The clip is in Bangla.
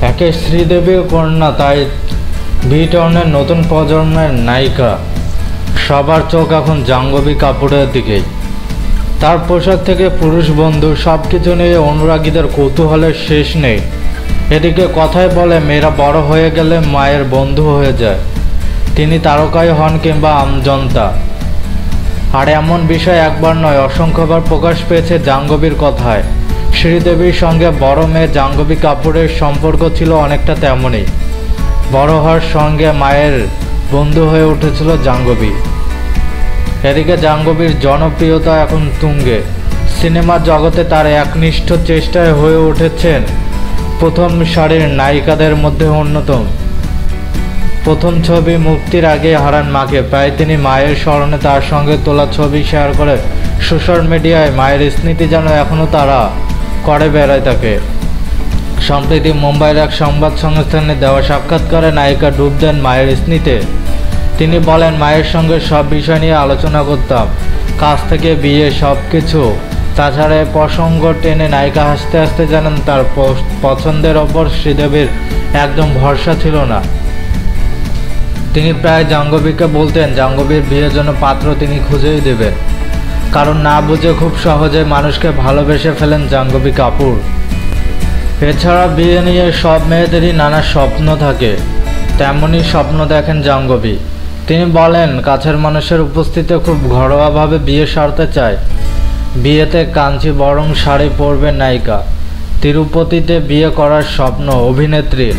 একে শ্রীদেবীর কন্যা, তাই বি-টাউনের নতুন প্রজন্মের নায়িকা। সবার চোখ এখন জাহ্নবী কাপুরের দিকেই। তার পোশাক থেকে পুরুষ বন্ধু সব কিছু নিয়ে অনুরাগীদের কৌতূহলের শেষ নেই। এদিকে কথায় বলে মেয়েরা বড় হয়ে গেলে মায়ের বন্ধু হয়ে যায়। তিনি তারকাই হন কিংবা আমজনতা। আর এমন বিষয় একবার নয়, অসংখ্যবার প্রকাশ পেয়েছে জাহ্নবীর কথায়। শ্রীদেবীর সঙ্গে বড় মেয়ে জাহ্নবী কাপুরের সম্পর্ক ছিল অনেকটা তেমনই। বড় হওয়ার সঙ্গে মায়ের বন্ধু হয়ে উঠেছিল জাহ্নবী। এদিকে জাহ্নবীর জনপ্রিয়তা এখন তুঙ্গে। সিনেমার জগতে তার একনিষ্ঠ চেষ্টায় হয়ে উঠেছেন প্রথম সারির নায়িকাদের মধ্যে অন্যতম। প্রথম ছবি মুক্তির আগে হারান মাকে, তাই তিনি মায়ের স্মরণে তার সঙ্গে তোলা ছবি শেয়ার করে সোশ্যাল মিডিয়ায় মায়ের স্মৃতি যেন এখনও তারা করে বেড়ায় তাকে। সম্প্রতি মুম্বাইয়ের এক সংবাদ সংস্থানে দেওয়া সাক্ষাৎকারে নায়িকা ডুব দেন মায়ের স্মৃতিতে। তিনি বলেন, মায়ের সঙ্গে সব বিষয় নিয়ে আলোচনা করতাম, কাজ থেকে বিয়ে সব কিছু। তাছাড়া এই প্রসঙ্গ টেনে নায়িকা হাসতে হাসতে জানান তার পছন্দের ওপর শ্রীদেবীর একদম ভরসা ছিল না। তিনি প্রায় জাহ্নবীকে বলতেন জাহ্নবীর বিয়ের জন্য পাত্র তিনি খুঁজেই দেবেন, কারণ না বুঝে খুব সহজে মানুষকে ভালোবেসে ফেলেন জাহ্নবী কাপুর। এছাড়া বিয়ে নিয়ে সব মেয়েদেরই নানা স্বপ্ন থাকে, তেমনই স্বপ্ন দেখেন জাহ্নবী। তিনি বলেন, কাছের মানুষের উপস্থিতিতে খুব ঘরোয়াভাবে বিয়ে সারতে চায়। বিয়েতে কাঞ্চিবরম শাড়ি পরবেন নায়িকা। তিরুপতিতে বিয়ে করার স্বপ্ন অভিনেত্রীর।